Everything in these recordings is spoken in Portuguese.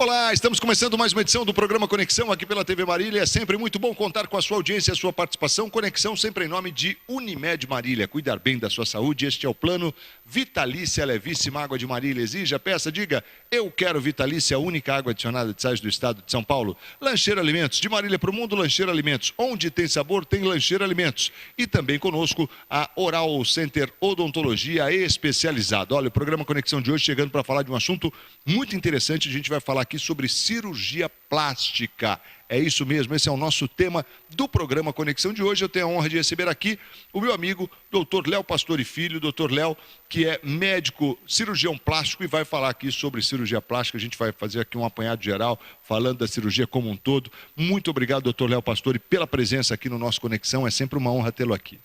Olá, estamos começando mais uma edição do programa Conexão aqui pela TV Marília. É sempre muito bom contar com a sua audiência e a sua participação. Conexão sempre em nome de Unimed Marília. Cuidar bem da sua saúde, este é o plano Vitalícia Levíssima Água de Marília. Exija, peça, diga, eu quero Vitalícia, a única água adicionada de sais do estado de São Paulo. Lancheira Alimentos, de Marília para o mundo, Lancheira Alimentos. Onde tem sabor, tem Lancheira Alimentos. E também conosco a Oral Center Odontologia Especializada. Olha, o programa Conexão de hoje chegando para falar de um assunto muito interessante. A gente vai falar aqui sobre cirurgia plástica. É isso mesmo, esse é o nosso tema do programa Conexão de hoje. Eu tenho a honra de receber aqui o meu amigo, Dr. Léo Pastore Filho, Dr. Léo, que é médico cirurgião plástico e vai falar aqui sobre cirurgia plástica. A gente vai fazer aqui um apanhado geral, falando da cirurgia como um todo. Muito obrigado, Dr. Léo Pastore, pela presença aqui no nosso Conexão. É sempre uma honra tê-lo aqui.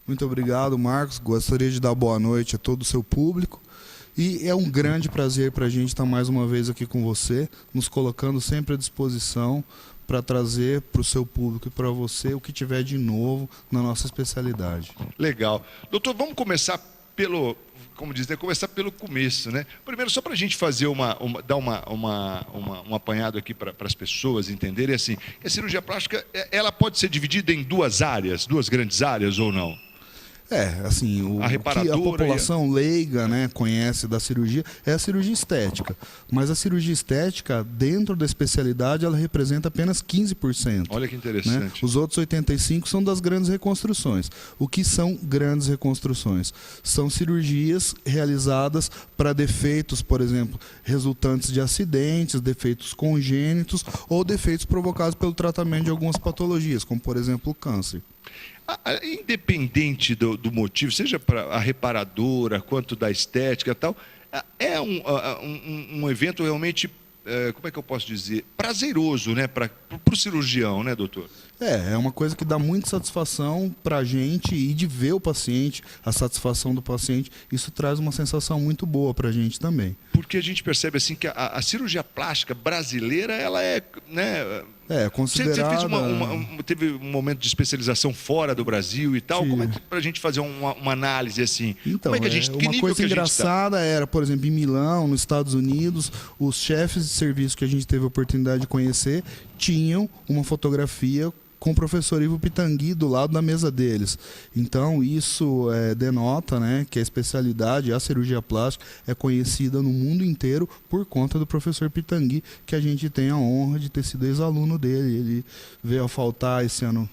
Muito obrigado, Marcos. Gostaria de dar boa noite a todo o seu público. E é um grande prazer para a gente estar mais uma vez aqui com você, nos colocando sempre à disposição para trazer para o seu público e para você o que tiver de novo na nossa especialidade. Legal. Doutor, vamos começar pelo, como diz, né? Começar pelo começo, né? Primeiro, só para a gente fazer dar um apanhado aqui para as pessoas entenderem, assim, que a cirurgia plástica, ela pode ser dividida em duas áreas, duas grandes áreas ou não? Assim, o que a população leiga, né, conhece da cirurgia é a cirurgia estética. Mas a cirurgia estética, dentro da especialidade, ela representa apenas 15%. Olha que interessante. Né? Os outros 85% são das grandes reconstruções. O que são grandes reconstruções? São cirurgias realizadas para defeitos, por exemplo, resultantes de acidentes, defeitos congênitos ou defeitos provocados pelo tratamento de algumas patologias, como, por exemplo, o câncer. Independente do motivo, seja para a reparadora, quanto da estética e tal, é um evento realmente, como é que eu posso dizer, prazeroso, né, para o cirurgião, né, doutor? É uma coisa que dá muita satisfação para a gente e de ver o paciente, a satisfação do paciente, isso traz uma sensação muito boa para a gente também. Porque a gente percebe assim que a cirurgia plástica brasileira, ela é, né... considerada... Você teve um momento de especialização fora do Brasil e tal, como é que para a gente fazer uma análise assim? Então, como é que a gente, uma coisa engraçada era, por exemplo, em Milão, nos Estados Unidos, os chefes de serviço que a gente teve a oportunidade de conhecer tinham uma fotografia com o professor Ivo Pitangui do lado da mesa deles. Então, isso denota, né, que a especialidade, a cirurgia plástica, é conhecida no mundo inteiro por conta do professor Pitangui, que a gente tem a honra de ter sido ex-aluno dele. Ele veio a faltar esse ano,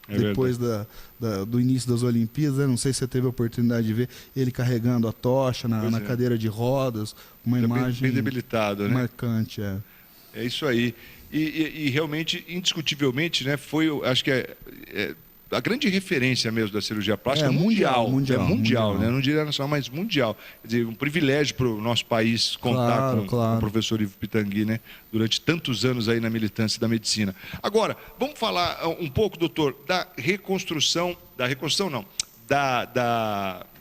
depois do início das Olimpíadas, né? Não sei se você teve a oportunidade de ver ele carregando a tocha na cadeira de rodas, uma imagem bem debilitado, né? Marcante. É isso aí. E realmente, indiscutivelmente, né, foi, acho que a grande referência mesmo da cirurgia plástica mundial, né? Não diria nacional, mas mundial. Quer dizer, um privilégio para o nosso país contar com o professor Ivo Pitangui, né, durante tantos anos aí na militância da medicina. Agora, vamos falar um pouco, doutor,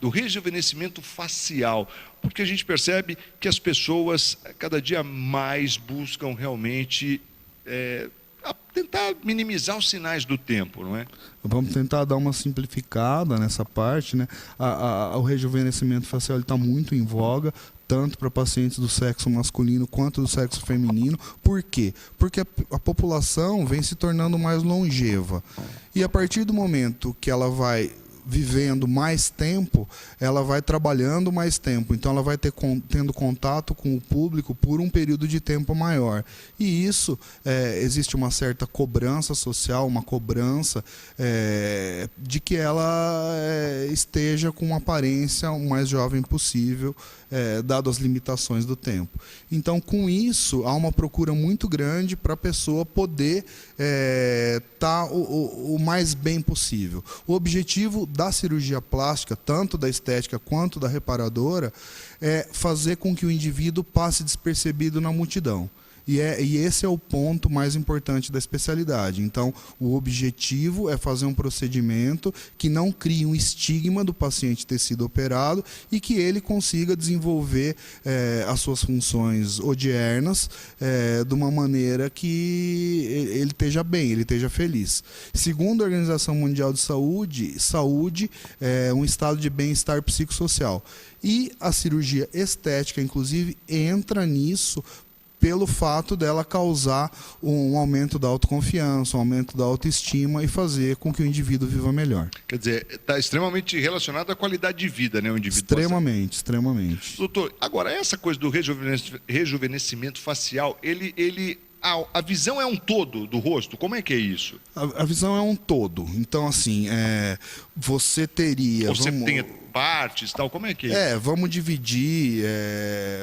do rejuvenescimento facial, porque a gente percebe que as pessoas cada dia mais buscam realmente tentar minimizar os sinais do tempo, não é? Vamos tentar dar uma simplificada nessa parte, né? O rejuvenescimento facial está muito em voga, tanto para pacientes do sexo masculino quanto do sexo feminino. Por quê? Porque a população vem se tornando mais longeva. E a partir do momento que ela vai vivendo mais tempo, ela vai trabalhando mais tempo, então ela vai tendo contato com o público por um período de tempo maior. E isso, existe uma certa cobrança social, uma cobrança de que ela esteja com uma aparência o mais jovem possível, dado as limitações do tempo. Então, com isso, há uma procura muito grande para a pessoa poder estar o mais bem possível. O objetivo da cirurgia plástica, tanto da estética quanto da reparadora, é fazer com que o indivíduo passe despercebido na multidão. E esse é o ponto mais importante da especialidade. Então, o objetivo é fazer um procedimento que não crie um estigma do paciente ter sido operado e que ele consiga desenvolver as suas funções odiernas de uma maneira que ele esteja bem, ele esteja feliz. Segundo a Organização Mundial de Saúde, saúde é um estado de bem-estar psicossocial. E a cirurgia estética, inclusive, entra nisso pelo fato dela causar um aumento da autoconfiança, um aumento da autoestima e fazer com que o indivíduo viva melhor. Quer dizer, está extremamente relacionado à qualidade de vida, né? O indivíduo Extremamente. Doutor, agora, essa coisa do rejuvenescimento facial, a visão é um todo do rosto? Como é que é isso? A visão é um todo. Então, assim, você teria... Ou você tem partes, tal, como é que é? Vamos dividir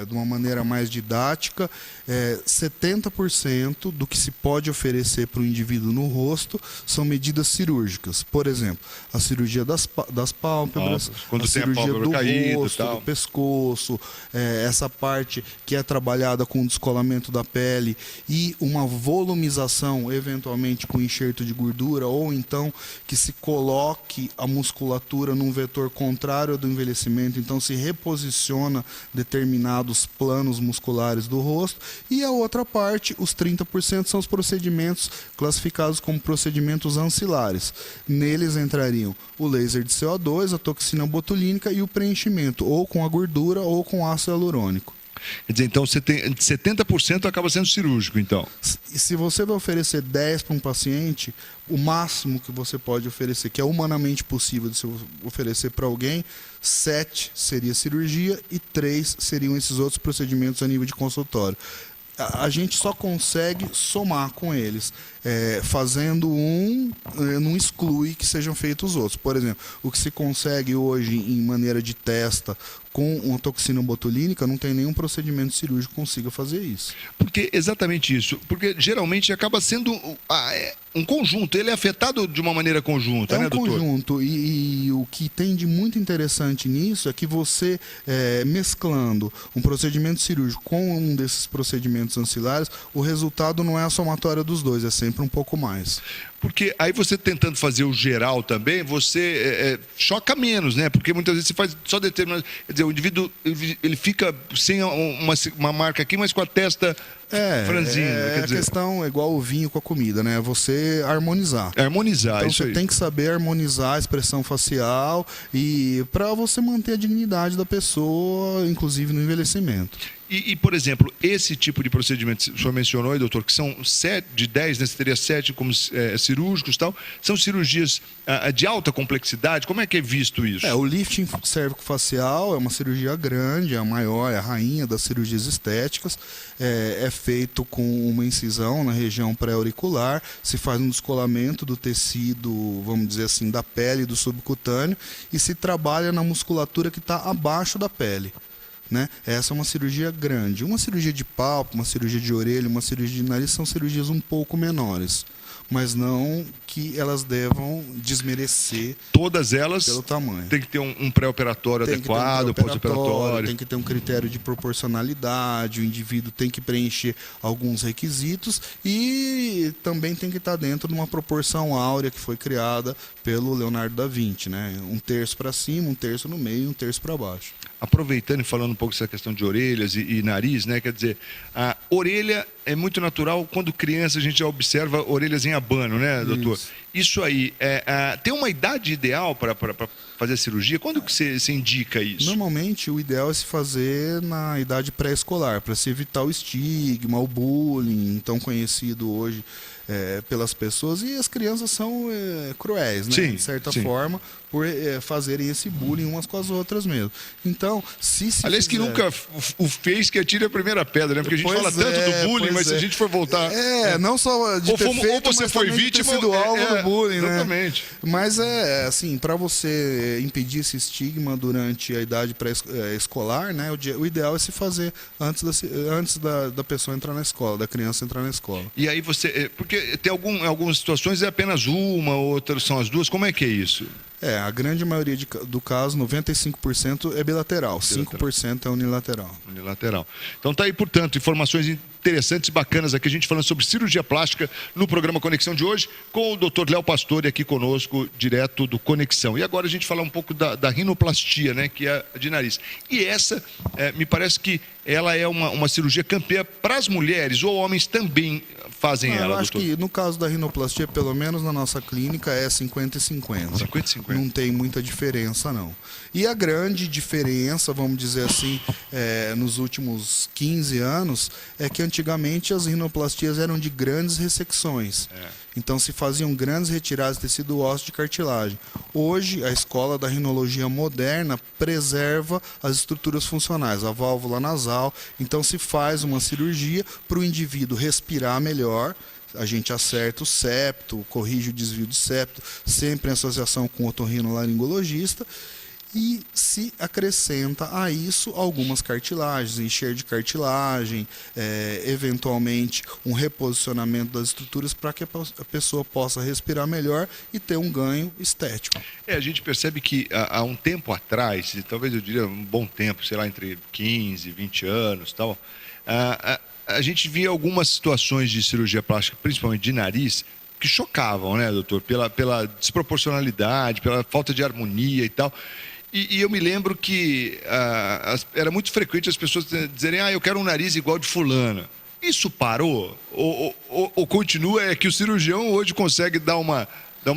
de uma maneira mais didática. 70% do que se pode oferecer para o indivíduo no rosto são medidas cirúrgicas. Por exemplo, a cirurgia das pálpebras, quando a tem cirurgia a pálpebra do caída, rosto, tal. do pescoço, essa parte que é trabalhada com o descolamento da pele e uma volumização, eventualmente com enxerto de gordura, ou então que se coloque a musculatura num vetor contrário do envelhecimento, então se reposiciona determinados planos musculares do rosto. E a outra parte, os 30%, são os procedimentos classificados como procedimentos ancilares. Neles entrariam o laser de CO2, a toxina botulínica e o preenchimento, ou com a gordura ou com ácido hialurônico. Quer dizer, então 70% acaba sendo cirúrgico, então. Se você vai oferecer 10 para um paciente, o máximo que você pode oferecer, que é humanamente possível de se oferecer para alguém, 7 seria cirurgia e 3 seriam esses outros procedimentos a nível de consultório. A gente só consegue somar com eles. Fazendo não exclui que sejam feitos os outros. Por exemplo, o que se consegue hoje em maneira de testa com uma toxina botulínica, não tem nenhum procedimento cirúrgico que consiga fazer isso. Porque exatamente isso. Porque geralmente acaba sendo um conjunto, ele é afetado de uma maneira conjunta, né, doutor? É um conjunto, e o que tem de muito interessante nisso é que você, mesclando um procedimento cirúrgico com um desses procedimentos ancilares, o resultado não é a somatória dos dois, é sempre um pouco mais. Porque aí você tentando fazer o geral também, você choca menos, né? Porque muitas vezes você faz só determinado... Quer dizer, o indivíduo ele fica sem uma marca aqui, mas com a testa franzina. Quer dizer, a questão é igual o vinho com a comida, né? Você harmonizar. Harmonizar, então isso você aí. tem que saber harmonizar a expressão facial e para você manter a dignidade da pessoa, inclusive no envelhecimento. E, por exemplo, esse tipo de procedimento que o senhor mencionou aí, doutor, que são 7 de 10, né, você teria 7 como cirúrgicos e tal, são cirurgias de alta complexidade, como é que é visto isso? O lifting cérvico-facial é uma cirurgia grande, é a maior, é a rainha das cirurgias estéticas, é feito com uma incisão na região pré-auricular, se faz um descolamento do tecido, vamos dizer assim, da pele, do subcutâneo, e se trabalha na musculatura que está abaixo da pele. Né? Essa é uma cirurgia grande. Uma cirurgia de pálpebra, uma cirurgia de orelha, uma cirurgia de nariz são cirurgias um pouco menores, mas não que elas devam desmerecer. Todas elas pelo tamanho. Tem que ter um pré-operatório adequado, pós-operatório. Tem que ter um critério de proporcionalidade, o indivíduo tem que preencher alguns requisitos e também tem que estar dentro de uma proporção áurea que foi criada pelo Leonardo da Vinci, né? 1/3 para cima, 1/3 no meio e 1/3 para baixo. Aproveitando e falando um pouco dessa questão de orelhas e nariz, né? Quer dizer, a orelha é muito natural. Quando criança a gente já observa orelhas em abano, né, doutor? Isso aí, tem uma idade ideal para fazer a cirurgia? Quando que você indica isso? Normalmente o ideal é se fazer na idade pré-escolar, para se evitar o estigma, o bullying, tão conhecido hoje pelas pessoas. E as crianças são cruéis, né? Sim, de certa sim. forma, por fazerem esse bullying umas com as outras mesmo. Então, aliás, que nunca o fez que atire a primeira pedra, né? Porque a gente fala tanto do bullying, mas se a gente for voltar... não só de ter feito, ou você mas foi também vítima, de ter sido alvo do bullying, exatamente. Né? Mas assim, para você impedir esse estigma durante a idade pré-escolar, né? O ideal é se fazer antes da pessoa entrar na escola, da criança entrar na escola. E aí você... Porque tem algumas situações é apenas uma, outras são as duas. Como é que é isso? A grande maioria do caso, 95% é bilateral, 5% é unilateral. Unilateral. Então tá aí, portanto, informações interessantes e bacanas aqui, a gente falando sobre cirurgia plástica no programa Conexão de hoje, com o Dr. Léo Pastore aqui conosco, direto do Conexão. E agora a gente falar um pouco da rinoplastia, né, que é a de nariz. E essa, me parece que ela é uma cirurgia campeã para as mulheres, ou homens também fazem ela, Eu acho doutor? que no caso da rinoplastia, pelo menos na nossa clínica, é 50 e 50. 50 e 50. Não tem muita diferença, não. E a grande diferença, vamos dizer assim, nos últimos 15 anos, é que antigamente as rinoplastias eram de grandes ressecções. Então se faziam grandes retiradas de tecido ósseo de cartilagem. Hoje, a escola da rinologia moderna preserva as estruturas funcionais, a válvula nasal. Então se faz uma cirurgia para o indivíduo respirar melhor. A gente acerta o septo, corrige o desvio de septo, sempre em associação com o otorrinolaringologista. E se acrescenta a isso algumas cartilagens, encher de cartilagem, eventualmente um reposicionamento das estruturas para que a pessoa possa respirar melhor e ter um ganho estético. A gente percebe que há um tempo atrás, talvez eu diria um bom tempo, sei lá, entre 15, 20 anos, tal, a gente via algumas situações de cirurgia plástica, principalmente de nariz, que chocavam, né, doutor? Pela desproporcionalidade, pela falta de harmonia e tal. E eu me lembro que era muito frequente as pessoas dizerem: eu quero um nariz igual de fulana. Isso parou? Ou continua? É que o cirurgião hoje consegue dar uma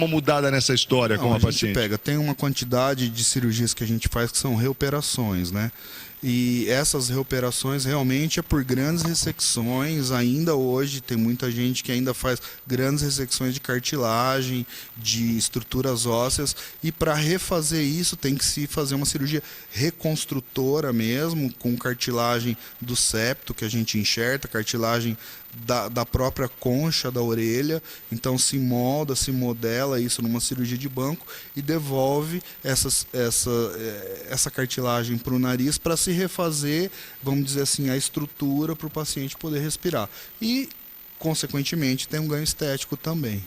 mudada nessa história com a paciente? Tem uma quantidade de cirurgias que a gente faz que são reoperações, né? E essas reoperações realmente é por grandes ressecções. Ainda hoje tem muita gente que ainda faz grandes ressecções de cartilagem, de estruturas ósseas, e para refazer isso tem que se fazer uma cirurgia reconstrutora mesmo, com cartilagem do septo que a gente enxerta, cartilagem da própria concha da orelha. Então se molda, se modela isso numa cirurgia de banco e devolve essa cartilagem para o nariz para se refazer, vamos dizer assim, a estrutura para o paciente poder respirar. E, consequentemente, tem um ganho estético também.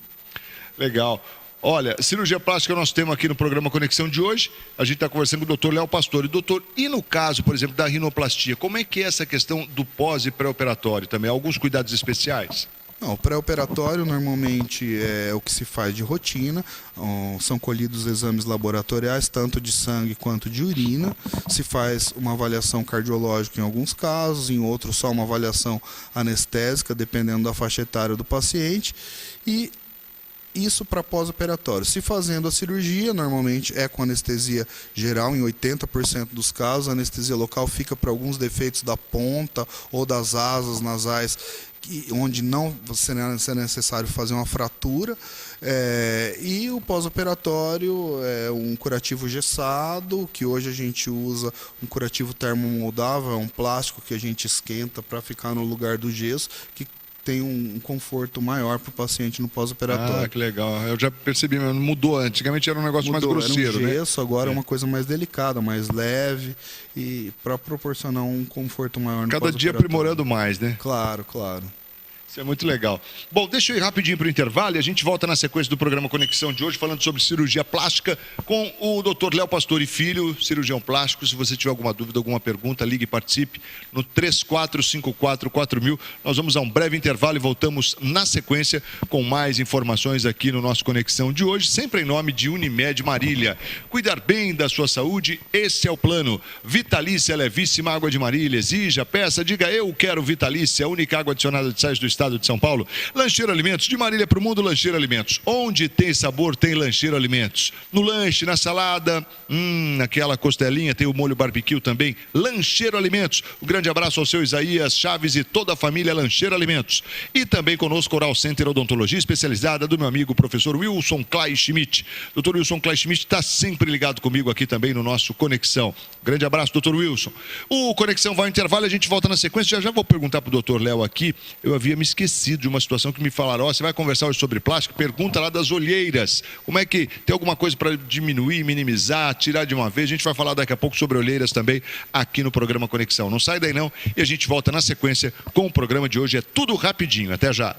Legal. Olha, cirurgia plástica é o nosso tema aqui no programa Conexão de hoje. A gente está conversando com o Dr. Léo Pastore. Doutor, e no caso, por exemplo, da rinoplastia, como é que é essa questão do pós e pré-operatório também? Alguns cuidados especiais? Não, o pré-operatório normalmente é o que se faz de rotina, são colhidos exames laboratoriais, tanto de sangue quanto de urina, se faz uma avaliação cardiológica em alguns casos, em outros só uma avaliação anestésica, dependendo da faixa etária do paciente, e isso para pós-operatório. Se fazendo a cirurgia, normalmente é com anestesia geral, em 80% dos casos, a anestesia local fica para alguns defeitos da ponta ou das asas nasais, onde não será necessário fazer uma fratura, e o pós-operatório é um curativo gessado, que hoje a gente usa um curativo termomoldável, é um plástico que a gente esquenta para ficar no lugar do gesso, que tem um conforto maior para o paciente no pós-operatório. Que legal. Eu já percebi, mas mudou. Antigamente era um negócio mais grosseiro, era um gesso, né? Agora é uma coisa mais delicada, mais leve, e para proporcionar um conforto maior no cada dia aprimorando mais, né? Claro, claro. Isso é muito legal. Bom, deixa eu ir rapidinho para o intervalo e a gente volta na sequência do programa Conexão de hoje, falando sobre cirurgia plástica com o Dr. Léo Pastore Filho, cirurgião plástico. Se você tiver alguma dúvida, alguma pergunta, ligue e participe no 34544000. Nós vamos a um breve intervalo e voltamos na sequência com mais informações aqui no nosso Conexão de hoje, sempre em nome de Unimed Marília. Cuidar bem da sua saúde, esse é o plano. Vitalícia Levíssima Água de Marília. Exija, peça, diga: eu quero Vitalícia, a única água adicionada de sais do estado de São Paulo. Lancheiro Alimentos, de Marília para o mundo, Lancheiro Alimentos. Onde tem sabor, tem Lancheiro Alimentos. No lanche, na salada, naquela costelinha, tem o molho barbecue também. Lancheiro Alimentos. Um grande abraço ao seu Isaías Chaves e toda a família Lancheiro Alimentos. E também conosco Oral Center Odontologia Especializada do meu amigo professor Wilson Clay Schmidt. Dr. Wilson Clay Schmidt está sempre ligado comigo aqui também no nosso Conexão. Grande abraço, Dr. Wilson. O Conexão vai ao intervalo e a gente volta na sequência. Já vou perguntar para o Dr. Léo aqui. Eu havia me esquecido de uma situação que me falaram: você vai conversar hoje sobre plástico? Pergunta lá das olheiras. Como é que tem alguma coisa para diminuir, minimizar, tirar de uma vez? A gente vai falar daqui a pouco sobre olheiras também aqui no programa Conexão. Não sai daí não e a gente volta na sequência com o programa de hoje. É tudo rapidinho. Até já.